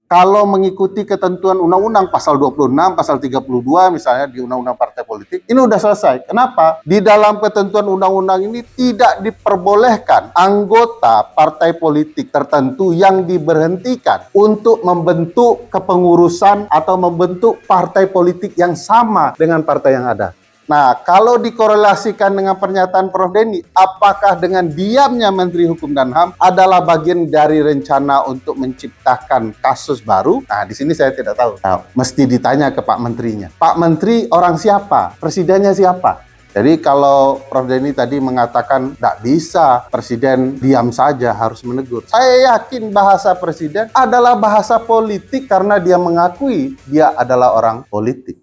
kalau mengikuti ketentuan undang-undang pasal 26, pasal 32 misalnya di undang-undang partai politik, ini udah selesai. Kenapa? Di dalam ketentuan undang-undang ini tidak diperbolehkan anggota partai politik tertentu yang diberhentikan untuk membentuk kepengurusan atau membentuk partai politik yang sama dengan partai yang ada. Nah, kalau dikorelasikan dengan pernyataan Prof. Denny, apakah dengan diamnya Menteri Hukum dan HAM adalah bagian dari rencana untuk menciptakan kasus baru? Nah, di sini saya tidak tahu. Nah, mesti ditanya ke Pak Menterinya. Pak Menteri orang siapa? Presidennya siapa? Jadi kalau Prof. Denny tadi mengatakan tidak bisa, Presiden diam saja, harus menegur. Saya yakin bahasa Presiden adalah bahasa politik karena dia mengakui dia adalah orang politik.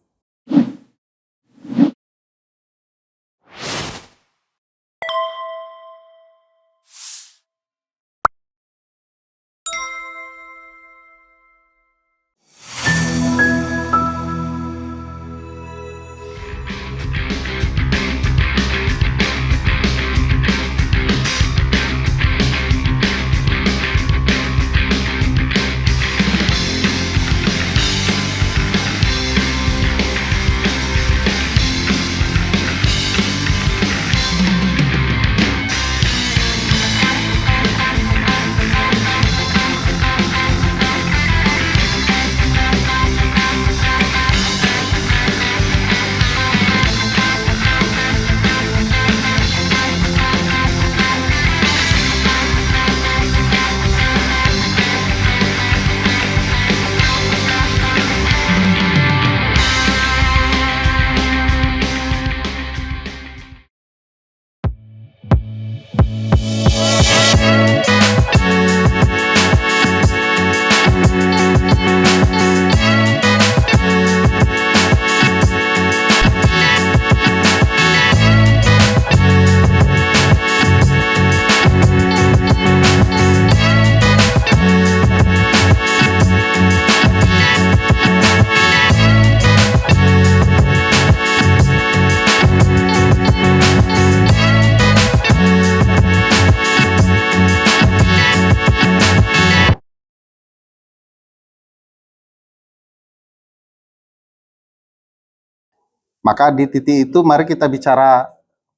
Maka di titik itu mari kita bicara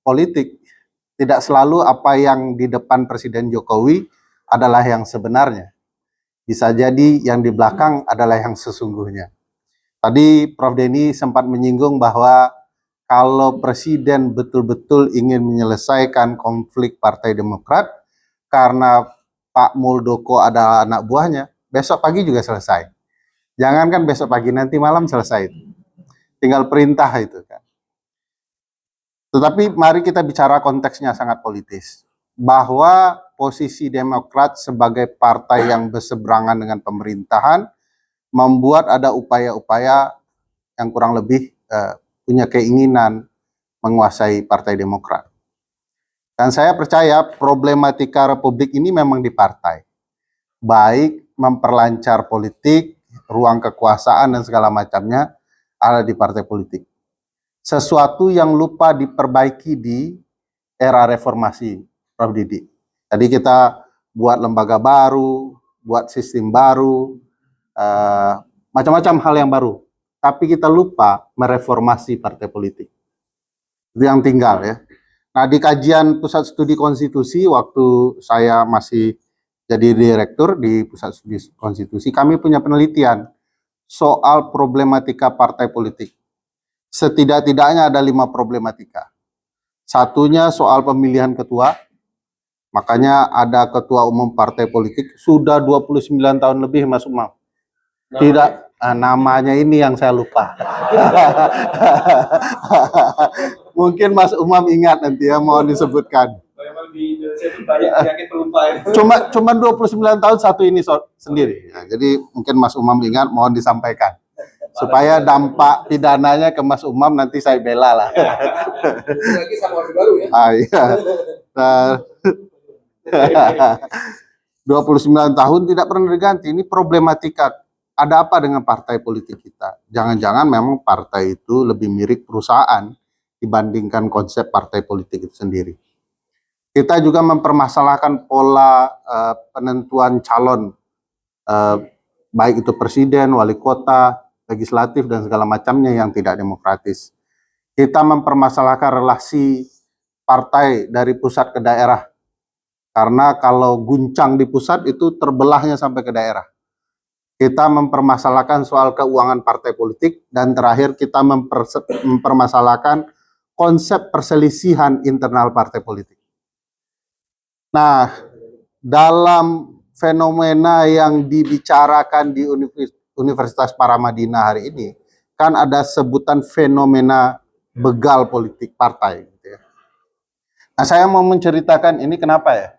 politik. Tidak selalu apa yang di depan Presiden Jokowi adalah yang sebenarnya. Bisa jadi yang di belakang adalah yang sesungguhnya. Tadi Prof. Denny sempat menyinggung bahwa kalau Presiden betul-betul ingin menyelesaikan konflik Partai Demokrat karena Pak Muldoko adalah anak buahnya, besok pagi juga selesai. Jangankan besok pagi, nanti malam selesai itu. Tinggal perintah itu kan. Tetapi mari kita bicara konteksnya sangat politis. Bahwa posisi Demokrat sebagai partai yang berseberangan dengan pemerintahan membuat ada upaya-upaya yang kurang lebih punya keinginan menguasai Partai Demokrat. Dan saya percaya problematika Republik ini memang di partai. Baik memperlancar politik, ruang kekuasaan dan segala macamnya ada di partai politik. Sesuatu yang lupa diperbaiki di era reformasi, Prof. Didi. Tadi kita buat lembaga baru, buat sistem baru, macam-macam hal yang baru. Tapi kita lupa mereformasi partai politik. Itu yang tinggal ya. Nah, di kajian Pusat Studi Konstitusi, waktu saya masih jadi direktur di Pusat Studi Konstitusi, kami punya penelitian soal problematika partai politik. Setidak-tidaknya ada 5 problematika. Satunya soal pemilihan ketua, makanya ada ketua umum partai politik, sudah 29 tahun lebih Mas Umam. Tidak, namanya ini yang saya lupa. Mungkin Mas Umam ingat nanti ya, mohon disebutkan. Cuma 29 tahun satu ini sendiri. Nah, jadi mungkin Mas Umam ingat, mohon disampaikan. Supaya dampak pidananya ke Mas Umam nanti saya bela lah. Lagi sama Orde Baru ya. Iya. Nah, 29 tahun tidak pernah diganti. Ini problematika. Ada apa dengan partai politik kita? Jangan-jangan memang partai itu lebih mirip perusahaan dibandingkan konsep partai politik itu sendiri. Kita juga mempermasalahkan pola penentuan calon baik itu presiden, wali kota, legislatif, dan segala macamnya yang tidak demokratis. Kita mempermasalahkan relasi partai dari pusat ke daerah. Karena kalau guncang di pusat itu terbelahnya sampai ke daerah. Kita mempermasalahkan soal keuangan partai politik, dan terakhir kita mempermasalahkan konsep perselisihan internal partai politik. Nah, dalam fenomena yang dibicarakan di Universitas Paramadina hari ini, kan ada sebutan fenomena begal politik partai. Gitu ya. Nah, saya mau menceritakan ini kenapa ya?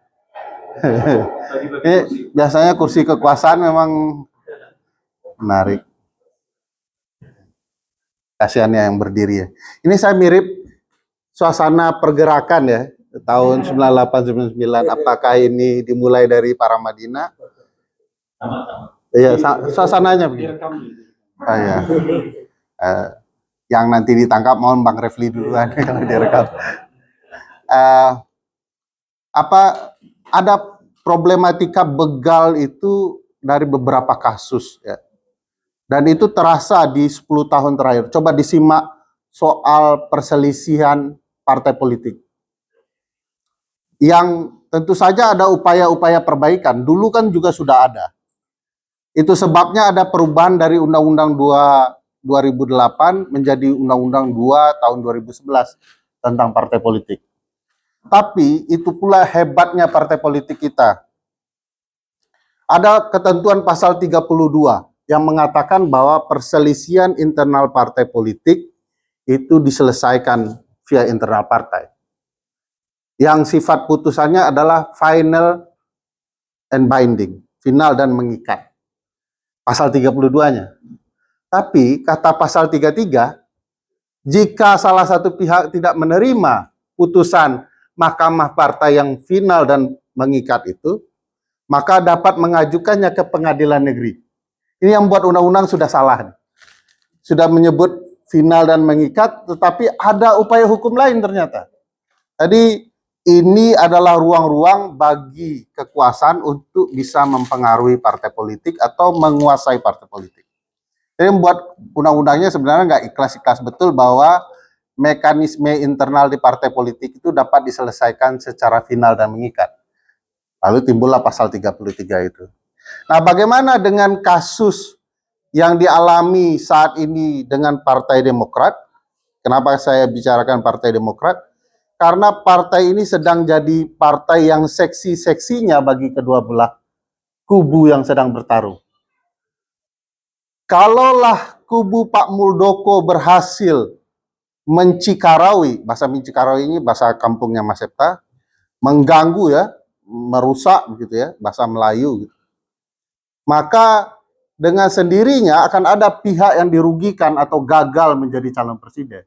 Biasanya kursi kekuasaan memang menarik. Kasihannya yang berdiri ya. Ini saya mirip suasana pergerakan ya, tahun 98-99. Apakah ini dimulai dari Paramadina? Iya, suasananya begini. Oh, ya. Yang nanti ditangkap mohon Bang Refli duluan kalau direkam. Ada problematika begal itu dari beberapa kasus ya. Dan itu terasa di 10 tahun terakhir. Coba disimak soal perselisihan partai politik. Yang tentu saja ada upaya-upaya perbaikan. Dulu kan juga sudah ada. Itu sebabnya ada perubahan dari Undang-Undang 2008 menjadi Undang-Undang 2 tahun 2011 tentang partai politik. Tapi itu pula hebatnya partai politik kita. Ada ketentuan pasal 32 yang mengatakan bahwa perselisihan internal partai politik itu diselesaikan via internal partai. Yang sifat putusannya adalah final and binding, final dan mengikat. Pasal 32-nya. Tapi kata pasal 33, jika salah satu pihak tidak menerima putusan mahkamah partai yang final dan mengikat itu, maka dapat mengajukannya ke pengadilan negeri. Ini yang buat undang-undang sudah salah. Sudah menyebut final dan mengikat, tetapi ada upaya hukum lain ternyata. Jadi ini adalah ruang-ruang bagi kekuasaan untuk bisa mempengaruhi partai politik atau menguasai partai politik. Jadi membuat undang-undangnya sebenarnya nggak ikhlas-ikhlas betul bahwa mekanisme internal di partai politik itu dapat diselesaikan secara final dan mengikat. Lalu timbullah pasal 33 itu. Nah, bagaimana dengan kasus yang dialami saat ini dengan Partai Demokrat? Kenapa saya bicarakan Partai Demokrat? Karena partai ini sedang jadi partai yang seksi-seksinya bagi kedua belah kubu yang sedang bertarung. Kalaulah kubu Pak Muldoko berhasil mencikarawi, bahasa mencikarawi ini bahasa kampungnya Mas Septa, mengganggu ya, merusak begitu ya, bahasa Melayu gitu. Maka dengan sendirinya akan ada pihak yang dirugikan atau gagal menjadi calon presiden.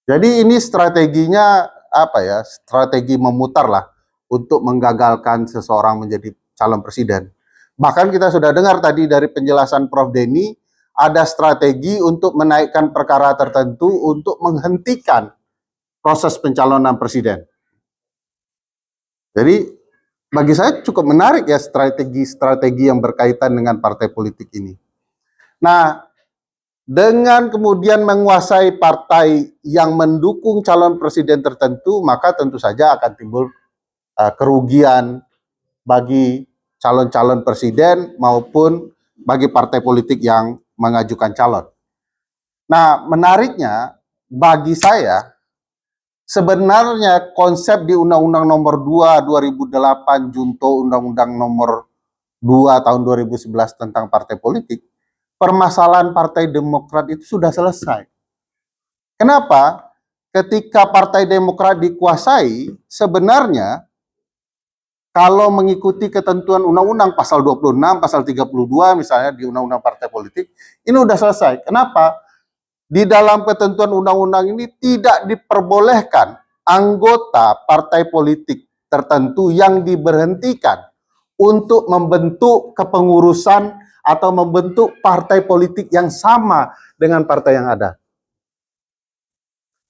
Jadi ini strateginya apa ya? Strategi memutar lah untuk menggagalkan seseorang menjadi calon presiden. Bahkan kita sudah dengar tadi dari penjelasan Prof. Denny, ada strategi untuk menaikkan perkara tertentu untuk menghentikan proses pencalonan presiden. Jadi bagi saya cukup menarik ya strategi-strategi yang berkaitan dengan partai politik ini. Nah, dengan kemudian menguasai partai yang mendukung calon presiden tertentu, maka tentu saja akan timbul kerugian bagi calon-calon presiden maupun bagi partai politik yang mengajukan calon. Nah, menariknya bagi saya, sebenarnya konsep di Undang-Undang Nomor 2 2008 Junto Undang-Undang Nomor 2 tahun 2011 tentang partai politik, permasalahan Partai Demokrat itu sudah selesai. Kenapa? Ketika Partai Demokrat dikuasai, sebenarnya kalau mengikuti ketentuan undang-undang pasal 26, pasal 32 misalnya di Undang-Undang Partai Politik, ini sudah selesai. Kenapa? Di dalam ketentuan undang-undang ini tidak diperbolehkan anggota partai politik tertentu yang diberhentikan untuk membentuk kepengurusan atau membentuk partai politik yang sama dengan partai yang ada.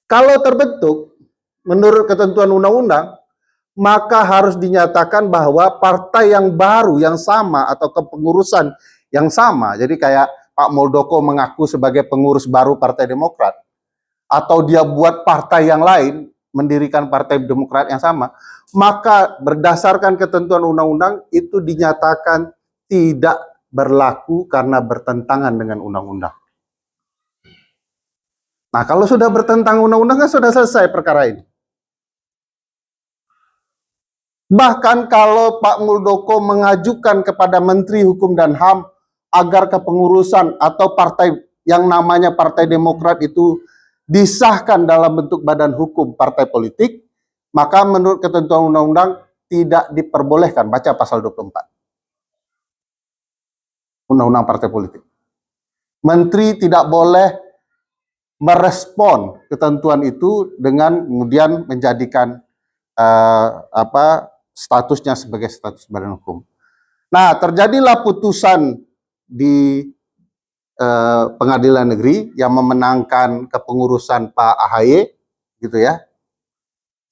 Kalau terbentuk menurut ketentuan undang-undang, maka harus dinyatakan bahwa partai yang baru yang sama atau kepengurusan yang sama. Jadi kayak Pak Muldoko mengaku sebagai pengurus baru Partai Demokrat, atau dia buat partai yang lain, mendirikan Partai Demokrat yang sama, maka berdasarkan ketentuan undang-undang itu dinyatakan tidak berlaku karena bertentangan dengan undang-undang. Nah, kalau sudah bertentangan undang-undang kan sudah selesai perkara ini. Bahkan kalau Pak Muldoko mengajukan kepada Menteri Hukum dan HAM agar kepengurusan atau partai yang namanya Partai Demokrat itu disahkan dalam bentuk badan hukum partai politik, maka menurut ketentuan undang-undang tidak diperbolehkan. Baca pasal 24. Undang-undang partai politik. Menteri tidak boleh merespon ketentuan itu dengan kemudian menjadikan statusnya sebagai status badan hukum. Nah, terjadilah putusan di pengadilan negeri yang memenangkan kepengurusan Pak AHY, gitu ya.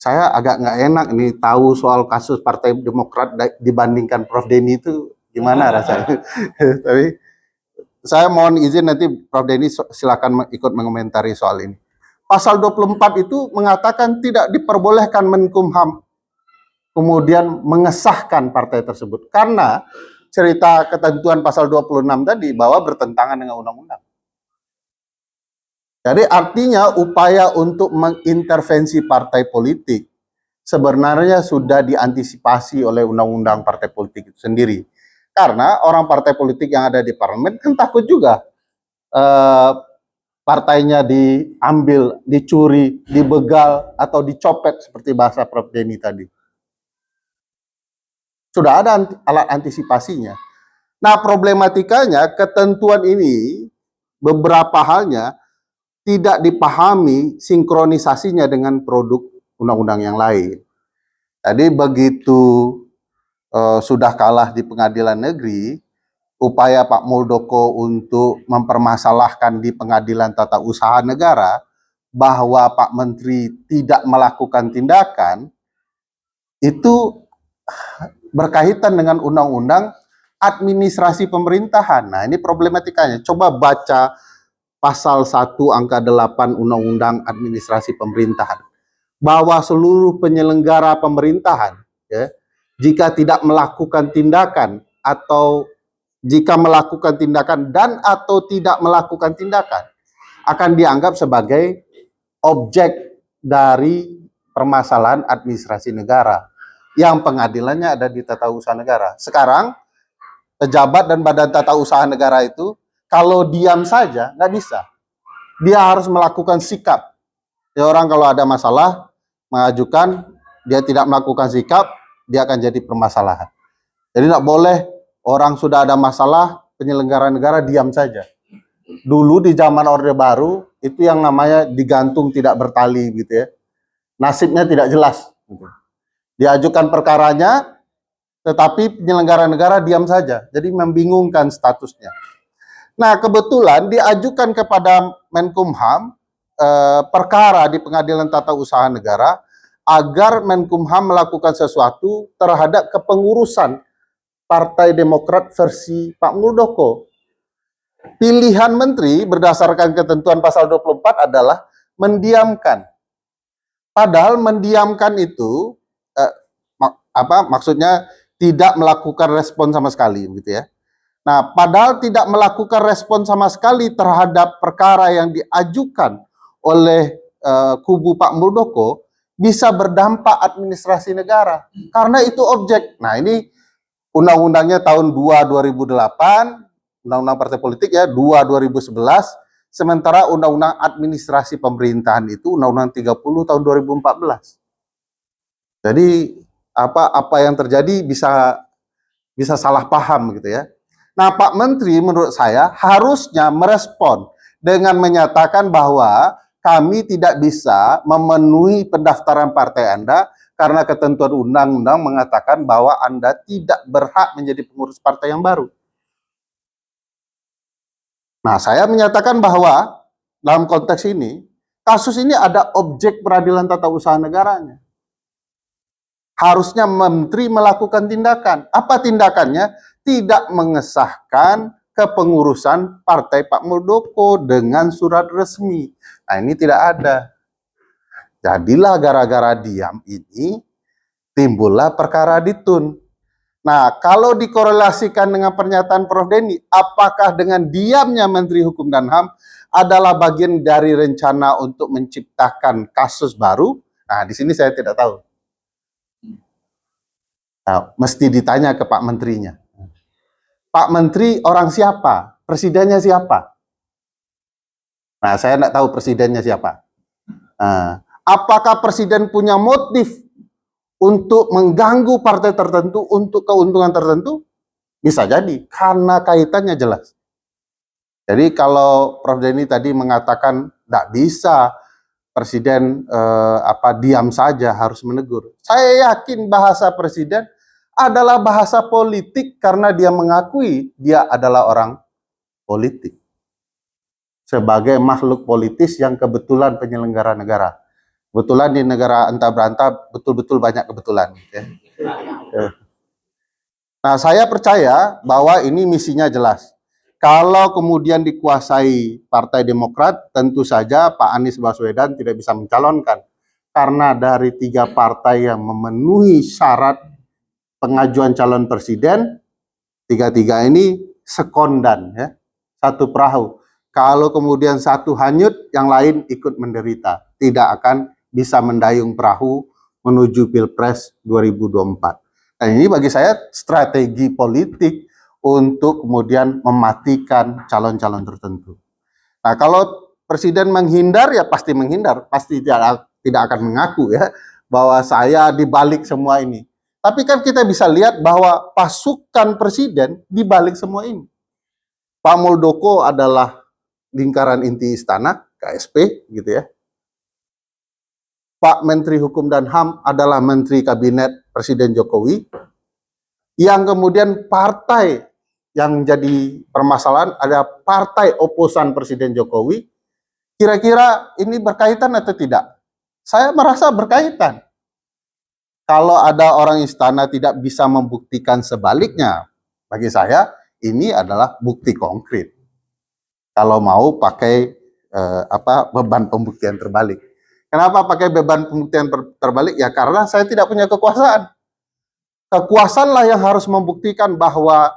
Saya agak nggak enak nih tahu soal kasus Partai Demokrat dibandingkan Prof. Denny itu gimana rasanya. Tapi saya mohon izin nanti Prof. Denny silakan ikut mengomentari soal ini. Pasal 24 itu mengatakan tidak diperbolehkan Menkumham kemudian mengesahkan partai tersebut. Karena cerita ketentuan pasal 26 tadi bahwa bertentangan dengan undang-undang. Jadi artinya upaya untuk mengintervensi partai politik sebenarnya sudah diantisipasi oleh undang-undang partai politik itu sendiri. Karena orang partai politik yang ada di parlemen kan takut juga partainya diambil, dicuri, dibegal, atau dicopet seperti bahasa Prof. Denny tadi. Sudah ada alat antisipasinya. Nah, problematikanya ketentuan ini beberapa halnya tidak dipahami sinkronisasinya dengan produk undang-undang yang lain. Jadi begitu sudah kalah di pengadilan negeri, upaya Pak Muldoko untuk mempermasalahkan di pengadilan tata usaha negara bahwa Pak Menteri tidak melakukan tindakan, itu berkaitan dengan undang-undang administrasi pemerintahan. Nah, ini problematikanya. Coba baca pasal 1 angka 8 Undang-Undang Administrasi Pemerintahan. Bahwa seluruh penyelenggara pemerintahan, ya, jika tidak melakukan tindakan atau jika melakukan tindakan dan atau tidak melakukan tindakan, akan dianggap sebagai objek dari permasalahan administrasi negara yang pengadilannya ada di tata usaha negara. Sekarang pejabat dan badan tata usaha negara itu kalau diam saja nggak bisa. Dia harus melakukan sikap. Ya, orang kalau ada masalah mengajukan, dia tidak melakukan sikap, dia akan jadi permasalahan. Jadi nggak boleh orang sudah ada masalah penyelenggara negara diam saja. Dulu di zaman Orde Baru itu yang namanya digantung tidak bertali gitu ya. Nasibnya tidak jelas. Gitu. Diajukan perkaranya, tetapi penyelenggara negara diam saja. Jadi membingungkan statusnya. Nah, kebetulan diajukan kepada Menkumham perkara di Pengadilan Tata Usaha Negara agar Menkumham melakukan sesuatu terhadap kepengurusan Partai Demokrat versi Pak Muldoko. Pilihan menteri berdasarkan ketentuan pasal 24 adalah mendiamkan. Padahal mendiamkan itu maksudnya tidak melakukan respon sama sekali gitu ya. Nah, padahal tidak melakukan respon sama sekali terhadap perkara yang diajukan oleh kubu Pak Muldoko bisa berdampak administrasi negara karena itu objek. Nah, ini undang-undangnya tahun 2008, undang-undang partai politik ya, 2011, sementara undang-undang administrasi pemerintahan itu undang-undang 30 tahun 2014. Jadi apa yang terjadi bisa salah paham gitu ya. Nah, Pak Menteri menurut saya harusnya merespon dengan menyatakan bahwa kami tidak bisa memenuhi pendaftaran partai Anda karena ketentuan undang-undang mengatakan bahwa Anda tidak berhak menjadi pengurus partai yang baru. Nah, saya menyatakan bahwa dalam konteks ini, kasus ini ada objek peradilan tata usaha negaranya. Harusnya menteri melakukan tindakan. Apa tindakannya? Tidak mengesahkan kepengurusan partai Pak Muldoko dengan surat resmi. Nah, ini tidak ada. Jadilah gara-gara diam ini timbullah perkara Ditun. Nah, kalau dikorelasikan dengan pernyataan Prof. Denny, apakah dengan diamnya Menteri Hukum dan HAM adalah bagian dari rencana untuk menciptakan kasus baru? Nah, di sini saya tidak tahu. Nah, mesti ditanya ke Pak Menterinya. Pak Menteri orang siapa? Presidennya siapa? Nah, saya tidak tahu presidennya siapa. Nah, apakah presiden punya motif untuk mengganggu partai tertentu untuk keuntungan tertentu? Bisa jadi, karena kaitannya jelas. Jadi kalau Prof. Denny tadi mengatakan tidak bisa presiden diam saja, harus menegur. Saya yakin bahasa presiden adalah bahasa politik karena dia mengakui dia adalah orang politik. Sebagai makhluk politis yang kebetulan penyelenggara negara. Kebetulan di negara entah berantah betul-betul banyak kebetulan. Ya. Nah, saya percaya bahwa ini misinya jelas. Kalau kemudian dikuasai Partai Demokrat, tentu saja Pak Anies Baswedan tidak bisa mencalonkan. Karena dari 3 partai yang memenuhi syarat pengajuan calon presiden, 3-3 ini sekondan, ya, satu perahu. Kalau kemudian satu hanyut, yang lain ikut menderita. Tidak akan bisa mendayung perahu menuju Pilpres 2024. Dan ini bagi saya strategi politik untuk kemudian mematikan calon-calon tertentu. Nah, kalau presiden menghindar, ya pasti menghindar, pasti tidak akan mengaku ya bahwa saya dibalik semua ini. Tapi kan kita bisa lihat bahwa pasukan presiden dibalik semua ini. Pak Muldoko adalah lingkaran inti istana, KSP gitu ya. Pak Menteri Hukum dan HAM adalah Menteri Kabinet Presiden Jokowi. Yang kemudian partai yang jadi permasalahan ada partai oposan Presiden Jokowi. Kira-kira ini berkaitan atau tidak? Saya merasa berkaitan. Kalau ada orang istana tidak bisa membuktikan sebaliknya, bagi saya ini adalah bukti konkret. Kalau mau pakai beban pembuktian terbalik. Kenapa pakai beban pembuktian terbalik? Ya karena saya tidak punya kekuasaan. Kekuasaanlah yang harus membuktikan bahwa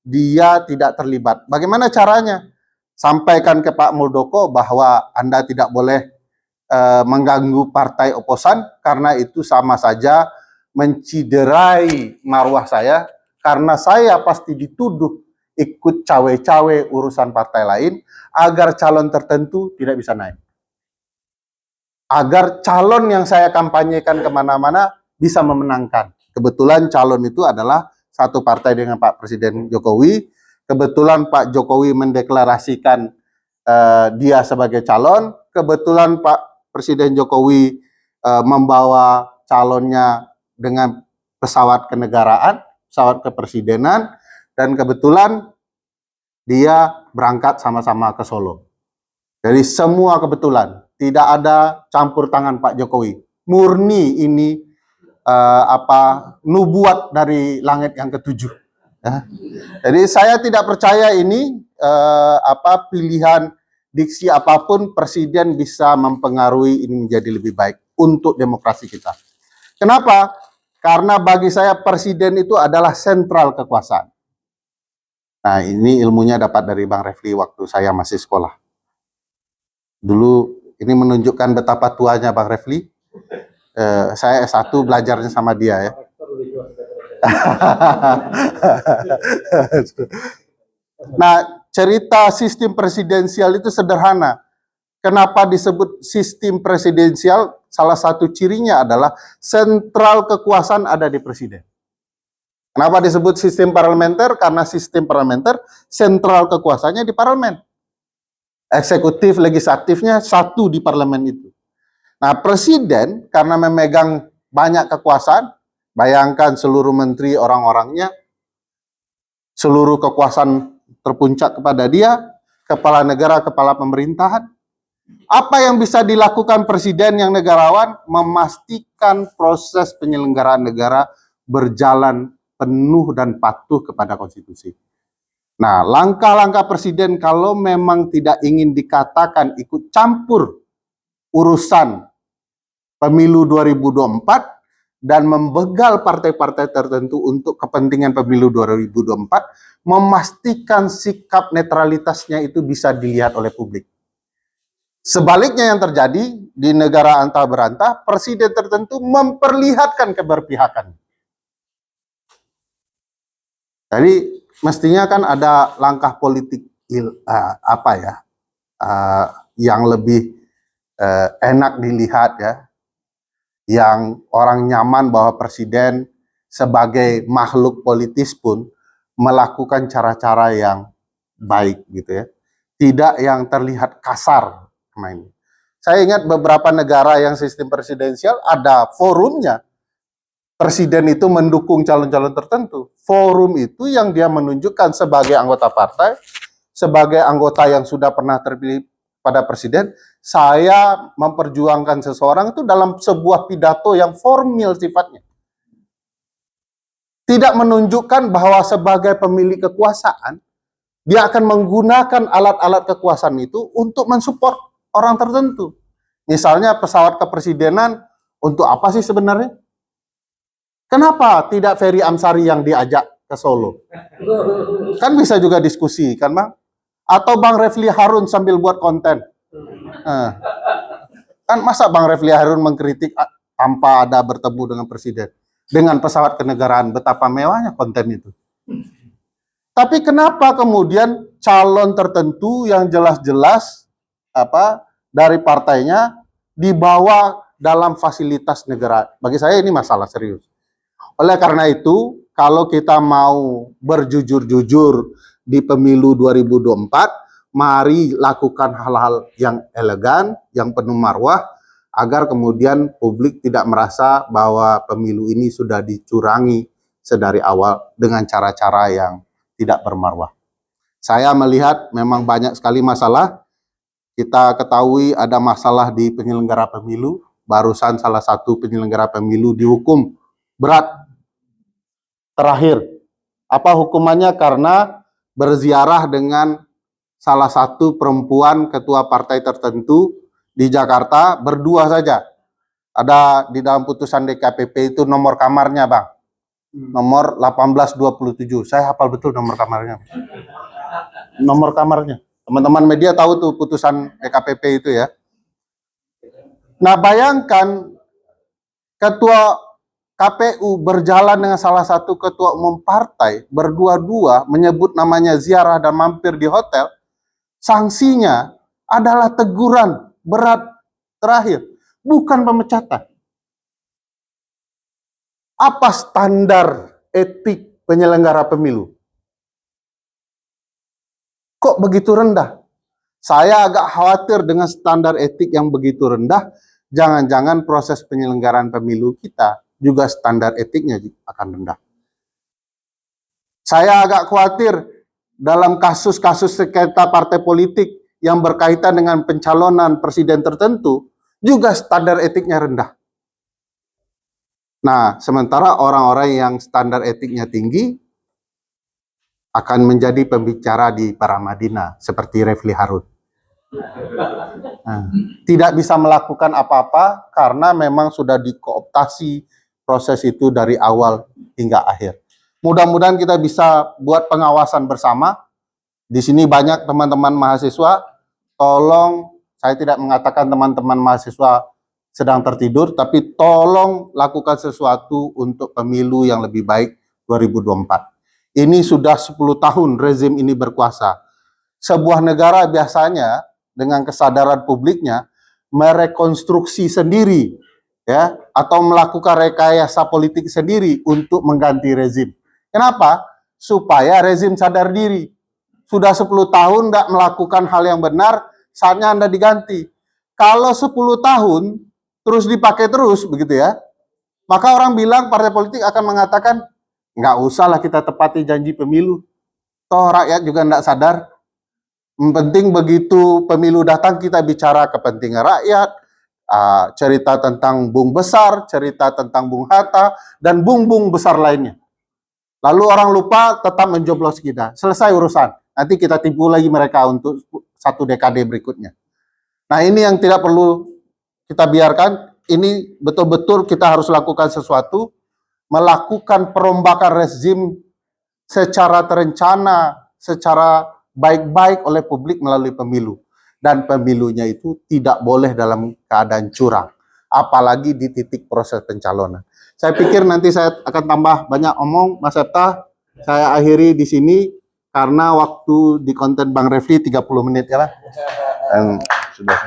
dia tidak terlibat. Bagaimana caranya? Sampaikan ke Pak Muldoko bahwa Anda tidak boleh mengganggu partai oposan karena itu sama saja menciderai marwah saya karena saya pasti dituduh ikut cawe-cawe urusan partai lain agar calon tertentu tidak bisa naik. Agar calon yang saya kampanyekan kemana-mana bisa memenangkan. Kebetulan calon itu adalah satu partai dengan Pak Presiden Jokowi. Kebetulan Pak Jokowi mendeklarasikan dia sebagai calon. Kebetulan Pak Presiden Jokowi membawa calonnya dengan pesawat kenegaraan, pesawat kepresidenan, dan kebetulan dia berangkat sama-sama ke Solo. Jadi semua kebetulan, tidak ada campur tangan Pak Jokowi. Murni ini nubuat dari langit yang ketujuh. Ya. Jadi saya tidak percaya ini pilihan diksi apapun presiden bisa mempengaruhi ini menjadi lebih baik untuk demokrasi kita. Kenapa? Karena bagi saya presiden itu adalah sentral kekuasaan. Nah, ini ilmunya dapat dari Bang Refli waktu saya masih sekolah. Dulu ini menunjukkan betapa tuanya Bang Refli. Saya S1 belajarnya sama dia ya. Nah, cerita sistem presidensial itu sederhana. Kenapa disebut sistem presidensial? Salah satu cirinya adalah sentral kekuasaan ada di presiden. Kenapa disebut sistem parlementer? Karena sistem parlementer sentral kekuasaannya di parlemen. Eksekutif, legislatifnya satu di parlemen itu. Nah, presiden karena memegang banyak kekuasaan, bayangkan seluruh menteri orang-orangnya, seluruh kekuasaan terpuncak kepada dia, kepala negara, kepala pemerintahan. Apa yang bisa dilakukan presiden yang negarawan? Memastikan proses penyelenggaraan negara berjalan penuh dan patuh kepada konstitusi. Nah, langkah-langkah presiden kalau memang tidak ingin dikatakan ikut campur urusan pemilu 2024 dan membegal partai-partai tertentu untuk kepentingan pemilu 2024, memastikan sikap netralitasnya itu bisa dilihat oleh publik. Sebaliknya yang terjadi di negara antah berantah, presiden tertentu memperlihatkan keberpihakan. Jadi mestinya kan ada langkah politik yang lebih enak dilihat ya, yang orang nyaman bahwa presiden sebagai makhluk politis pun melakukan cara-cara yang baik gitu ya, tidak yang terlihat kasar main. Saya ingat beberapa negara yang sistem presidensial ada forumnya. Presiden itu mendukung calon-calon tertentu. Forum itu yang dia menunjukkan sebagai anggota partai, sebagai anggota yang sudah pernah terpilih pada presiden, saya memperjuangkan seseorang itu dalam sebuah pidato yang formal sifatnya. Tidak menunjukkan bahwa sebagai pemilik kekuasaan, dia akan menggunakan alat-alat kekuasaan itu untuk mensupport orang tertentu. Misalnya pesawat kepresidenan, untuk apa sih sebenarnya? Kenapa tidak Ferry Amsari yang diajak ke Solo? Kan bisa juga diskusi, kan Bang? Atau Bang Refli Harun sambil buat konten. Kan masa Bang Refli Harun mengkritik tanpa ada bertemu dengan presiden? Dengan pesawat kenegaraan, betapa mewahnya konten itu. Tapi kenapa kemudian calon tertentu yang jelas-jelas dari partainya dibawa dalam fasilitas negara? Bagi saya ini masalah serius. Oleh karena itu, kalau kita mau berjujur-jujur di pemilu 2024, mari lakukan hal-hal yang elegan, yang penuh marwah, agar kemudian publik tidak merasa bahwa pemilu ini sudah dicurangi sedari awal dengan cara-cara yang tidak bermarwah. Saya melihat memang banyak sekali masalah. Kita ketahui ada masalah di penyelenggara pemilu. Barusan salah satu penyelenggara pemilu dihukum berat. Terakhir, apa hukumannya? Karena berziarah dengan salah satu perempuan ketua partai tertentu di Jakarta, berdua saja. Ada di dalam putusan DKPP itu nomor kamarnya, Bang. Nomor 1827. Saya hafal betul nomor kamarnya. Nomor kamarnya. Teman-teman media tahu tuh putusan DKPP itu ya. Nah, bayangkan ketua KPU berjalan dengan salah satu ketua umum partai, berdua-dua menyebut namanya ziarah dan mampir di hotel, sanksinya adalah teguran berat terakhir, bukan pemecatan. Apa standar etik penyelenggara pemilu? Kok begitu rendah? Saya agak khawatir dengan standar etik yang begitu rendah, jangan-jangan proses penyelenggaraan pemilu kita juga standar etiknya akan rendah. Saya agak khawatir dalam kasus-kasus sengketa partai politik yang berkaitan dengan pencalonan presiden tertentu, juga standar etiknya rendah. Nah, sementara orang-orang yang standar etiknya tinggi akan menjadi pembicara di Paramadina, seperti Refli Harun. Nah, tidak bisa melakukan apa-apa karena memang sudah dikooptasi proses itu dari awal hingga akhir. Mudah-mudahan kita bisa buat pengawasan bersama. Di sini banyak teman-teman mahasiswa. Tolong, saya tidak mengatakan teman-teman mahasiswa sedang tertidur, tapi tolong lakukan sesuatu untuk pemilu yang lebih baik 2024. Ini sudah 10 tahun rezim ini berkuasa. Sebuah negara biasanya dengan kesadaran publiknya merekonstruksi sendiri ya, atau melakukan rekayasa politik sendiri untuk mengganti rezim. Kenapa? Supaya rezim sadar diri. Sudah 10 tahun tidak melakukan hal yang benar, saatnya Anda diganti. Kalau 10 tahun terus dipakai terus begitu ya, maka orang bilang partai politik akan mengatakan, nggak usahlah kita tepati janji pemilu. Toh rakyat juga tidak sadar. Yang penting begitu pemilu datang kita bicara kepentingan rakyat, cerita tentang Bung Besar, cerita tentang Bung Hatta, dan bung-bung besar lainnya. Lalu orang lupa tetap mencoblos kita. Selesai urusan. Nanti kita tipu lagi mereka untuk 1 dekade berikutnya. Nah, ini yang tidak perlu kita biarkan. Ini betul-betul kita harus lakukan sesuatu, melakukan perombakan rezim secara terencana, secara baik-baik oleh publik melalui pemilu. Dan pemilunya itu tidak boleh dalam keadaan curang, apalagi di titik proses pencalonan. Saya pikir nanti saya akan tambah banyak omong, Mas Septa. Saya akhiri di sini karena waktu di konten Bang Refli 30 menit ya, Pak. Sudah.